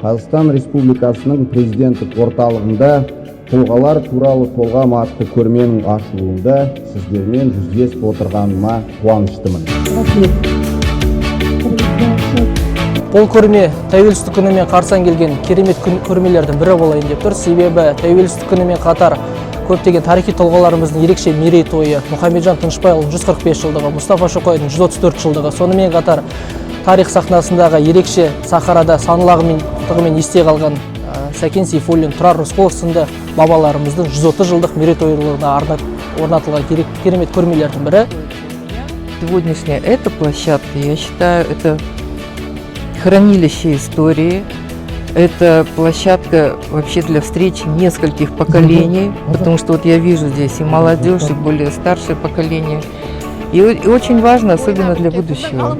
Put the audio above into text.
Қазақстан Республикасының президенттік орталығында тұлғалар туралы толғам атты көрменің ашылуында сіздермен жүздесіп отырғаныма қуаныштымын. Бұл көрме тәуелсіздік күнімен қарсан келген керемет көрмелердің бірі болайын деп тұр. Себебі тәуелсіздік күнімен қатар көптеген тарихи тұлғаларымыздың ерекше мерейтойы, Мұхамеджан Тынышпайұлының 145 жылдығы, Мұстафа Шоқайдың 134 жылдығы, сонымен қатар тарих сахнасындағы ерекше Сахарада саналағымен есте қалған Сәкен Сейфуллин, Тұрар Рысқұлов сынды бабаларымыздың 130 жылдық мерейтойлығына орнатылған керемет көрмелердің бірі. Сегодняшняя эта площадка, я считаю, это хранилище истории. Это площадка вообще для встречи нескольких поколений, потому что вот я вижу здесь и молодежь, и более старшее поколение. И очень важно, особенно для будущего.